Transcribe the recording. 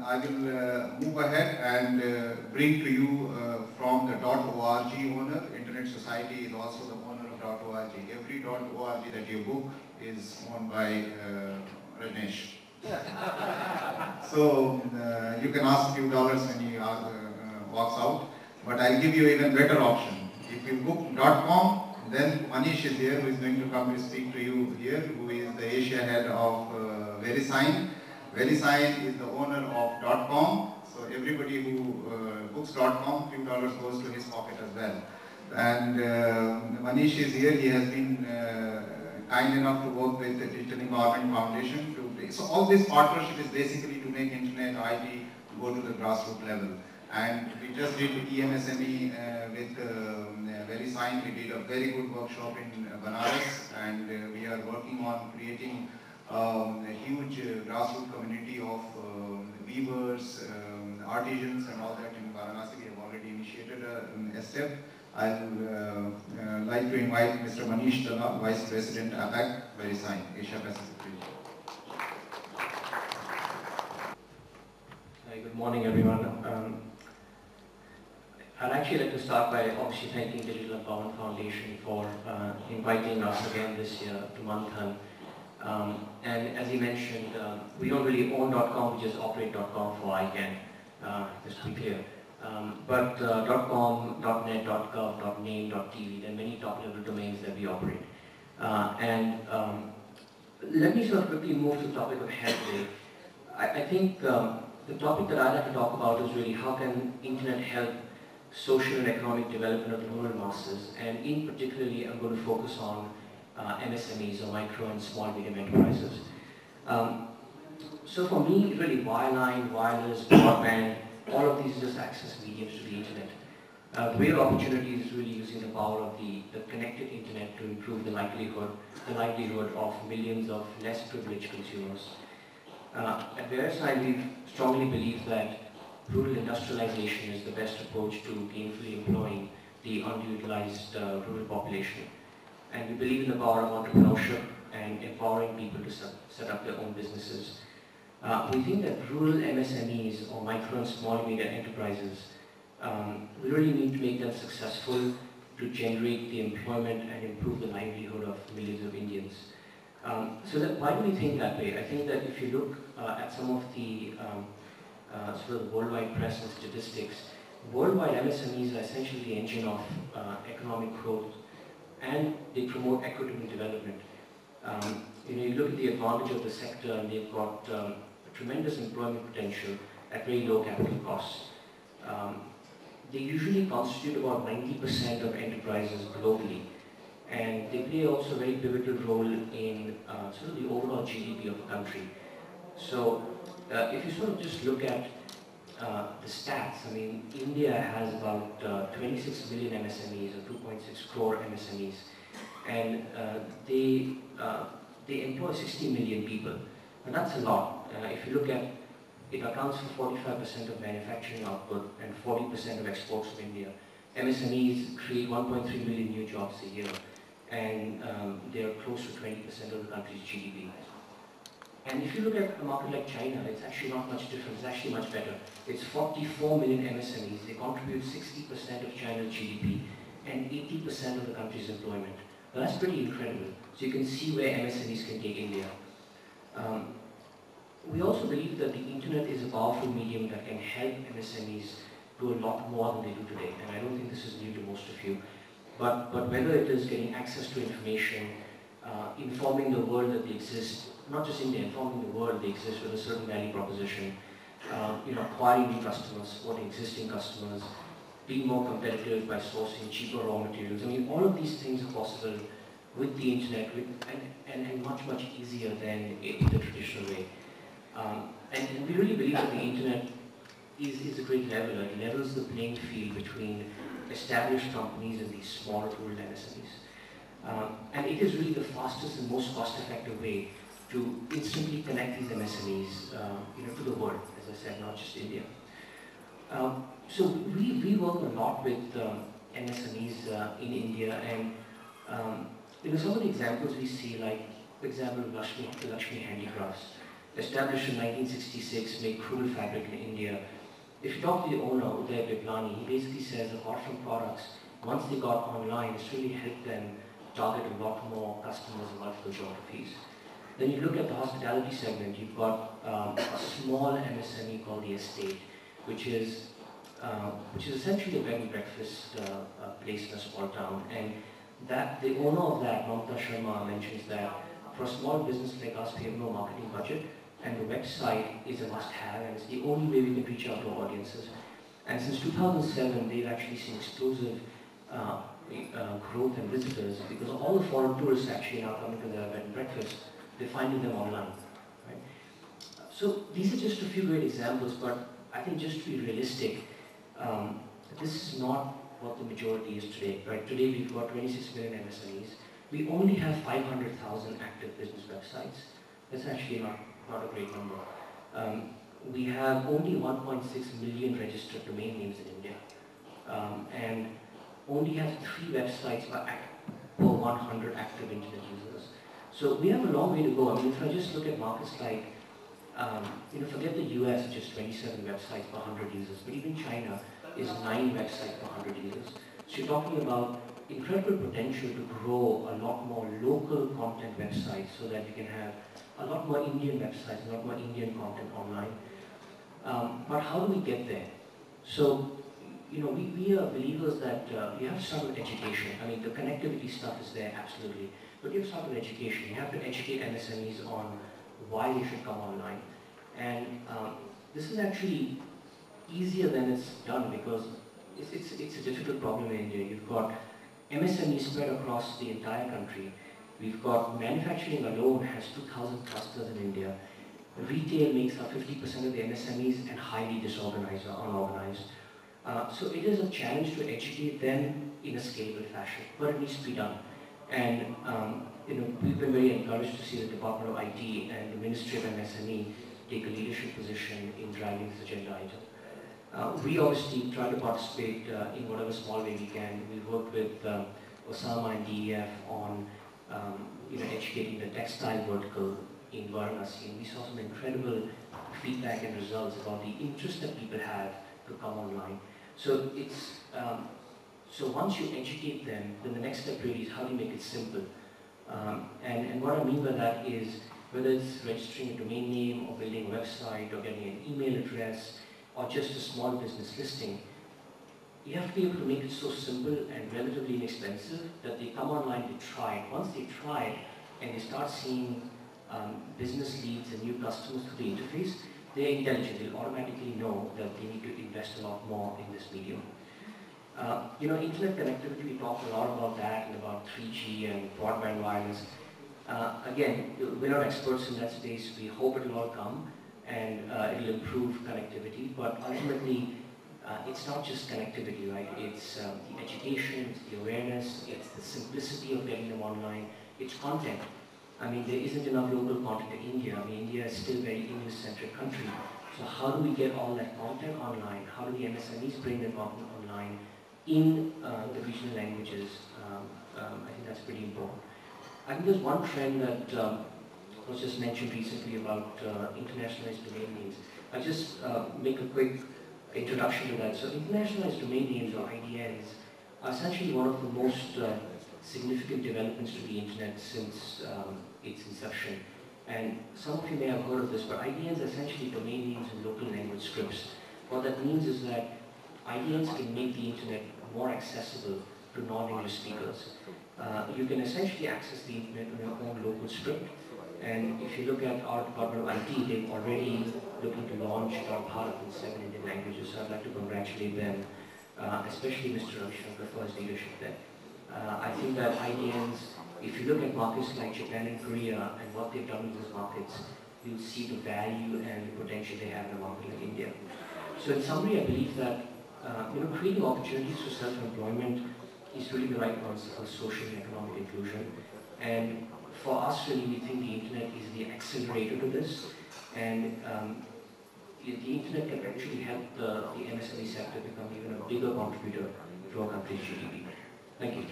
I will move ahead and bring to you from the .org owner. Internet Society is also the owner of .org. Every .org that you book is owned by Rajesh. So you can ask few dollars when he walks out, but I'll give you even better option. If you book .com, then Manish is here, who is going to come to speak to you here, who is the Asia head of VeriSign. VeriSign is the owner of .com, so everybody who books .com, few dollars goes to his pocket as well. And Manish is here. He has been kind enough to work with the Digital Empowerment Foundation. So all this partnership is basically to make internet IT go to the grassroots level. And we just did EMSME with VeriSign. We did a very good workshop in Banaras, and we are working on creating a huge grassroots community of weavers, artisans and all that in Varanasi. We have already initiated a step. I'd like to invite Mr. Manish Dalal, Vice President APAC, VeriSign, Asia Pacific region. Hi, good morning everyone. I'd actually like to start by obviously thanking Digital Empowerment Foundation for inviting us again this year to Manthan. And as he mentioned, we don't really own .com, we just operate .com for ICANN, just to be clear. But .com, .net, .gov, .name, .tv, there are many top-level domains that we operate. Let me sort of quickly move to the topic of health today. I think the topic that I'd like to talk about is really how can internet help social and economic development of the rural masses, and in particularly I'm going to focus on MSMEs, or micro and small medium enterprises. So for me, really wireline, wireless, broadband, all of these are just access mediums to the internet. The real opportunity is really using the power of the connected internet to improve the livelihood of millions of less privileged consumers. At VeriSign, we strongly believe that rural industrialization is the best approach to gainfully employing the underutilized rural population. And we believe in the power of entrepreneurship and empowering people to set up their own businesses. We think that rural MSMEs, or micro and small medium enterprises, we really need to make them successful to generate the employment and improve the livelihood of millions of Indians. Why do we think that way? I think that if you look at some of the sort of worldwide press and statistics, worldwide MSMEs are essentially the engine of economic growth, and they promote equitable development. You look at the advantage of the sector, and they've got a tremendous employment potential at very low capital costs. They usually constitute about 90% of enterprises globally, and they play also a very pivotal role in sort of the overall GDP of a country. So if you sort of just look at the stats, I mean, India has about 26 million MSMEs, or 2.6 crore MSMEs, and they employ 60 million people. And that's a lot. If you look at, it accounts for 45% of manufacturing output and 40% of exports of India. MSMEs create 1.3 million new jobs a year, and they are close to 20% of the country's GDP. And if you look at a market like China, it's actually not much different, it's actually much better. It's 44 million MSMEs, they contribute 60% of China's GDP and 80% of the country's employment. Now, that's pretty incredible. So you can see where MSMEs can take India. We also believe that the internet is a powerful medium that can help MSMEs do a lot more than they do today. And I don't think this is new to most of you. But whether it is getting access to information, informing the world that they exist, not just India, informing the world they exist with a certain value proposition, acquiring new customers, supporting existing customers, being more competitive by sourcing cheaper raw materials. I mean, all of these things are possible with the internet, and much, much easier than in the traditional way. And we really believe that the internet is a great leveler. It levels the playing field between established companies and these small rural MSMEs. And it is really the fastest and most cost-effective way to instantly connect these MSMEs to the world, as I said, not just India. So we work a lot with MSMEs in India, and some of the examples we see, like, for example, Lakshmi Handicrafts. established in 1966, make crude fabric in India. If you talk to the owner, Uday Biplani, he basically says apart from products, once they got online, it's really helped them target a lot more customers in multiple geographies. Then you look at the hospitality segment, you've got a small MSME called the Estate, which is essentially a bed and breakfast place in a small town. And that the owner of that, Manthan Sharma, mentions that for a small business like us, we have no marketing budget, and the website is a must-have, and it's the only way we can reach out to audiences. And since 2007, they've actually seen explosive growth in visitors, because all the foreign tourists actually now coming to their bed and breakfast, they're finding them online. Right? So these are just a few great examples, but I think just to be realistic, this is not what the majority is today. Right? Today we've got 26 million MSMEs. We only have 500,000 active business websites. That's actually not a great number. We have only 1.6 million registered domain names in India, and only have 3 websites per 100 active internet users. So we have a long way to go. I mean, if I just look at markets like, forget the US, which is 27 websites per 100 users, but even China is 9 websites per 100 users. So you're talking about incredible potential to grow a lot more local content websites so that you can have a lot more Indian websites, a lot more Indian content online. But how do we get there? So, we are believers that you have to start with education. I mean, the connectivity stuff is there, absolutely. But you have to start with education. You have to educate MSMEs on why they should come online. And this is actually easier than it's done, because it's a difficult problem in India. You've got MSMEs spread across the entire country. We've got manufacturing alone has 2,000 clusters in India. Retail makes up 50% of the MSMEs and highly disorganized or unorganized. So it is a challenge to educate them in a scalable fashion, but it needs to be done. And we've been very encouraged to see the Department of IT and the Ministry of MSME take a leadership position in driving this agenda item. We obviously try to participate in whatever small way we can. We've worked with Osama and DEF on educating the textile vertical in Varanasi, and we saw some incredible feedback and results about the interest that people have to come online. So it's so once you educate them, then the next step really is how do you make it simple. And what I mean by that is whether it's registering a domain name or building a website or getting an email address or just a small business listing, you have to be able to make it so simple and relatively inexpensive that they come online, they try it. Once they try it and they start seeing business leads and new customers through the interface, they're intelligent. They'll automatically know that they need to invest a lot more in this medium. Internet connectivity, we talk a lot about that and about 3G and broadband wireless. Again, we're not experts in that space. We hope it will all come and it'll improve connectivity, but ultimately it's not just connectivity, right? It's the education, it's the awareness, it's the simplicity of getting them online, it's content. I mean, there isn't enough local content in India. I mean, India is still a very English-centric country. So how do we get all that content online? How do the MSMEs bring their content online in the regional languages? I think that's pretty important. I think there's one trend that was just mentioned recently about internationalized domain names. I'll just make a quick introduction to that. So internationalized domain names, or IDNs, are essentially one of the most significant developments to the internet since its inception. And some of you may have heard of this, but IDNs are essentially domain names in local language scripts. What that means is that IDNs can make the internet more accessible to non-English speakers. You can essentially access the internet on your own local script. And if you look at our Department of IT, they've already looking to launch Bharat in 7 Indian languages. So I'd like to congratulate them, especially Mr. Ravi Shankar for his leadership there. I think that IDNs, if you look at markets like Japan and Korea and what they've done in those markets, you'll see the value and the potential they have in a market like India. So in summary, I believe that creating opportunities for self-employment is really the right answer for social and economic inclusion. And for us, really, we think the internet is the accelerator to this. And the internet can actually help the MSME sector become even a bigger contributor to our country's GDP. Thank you.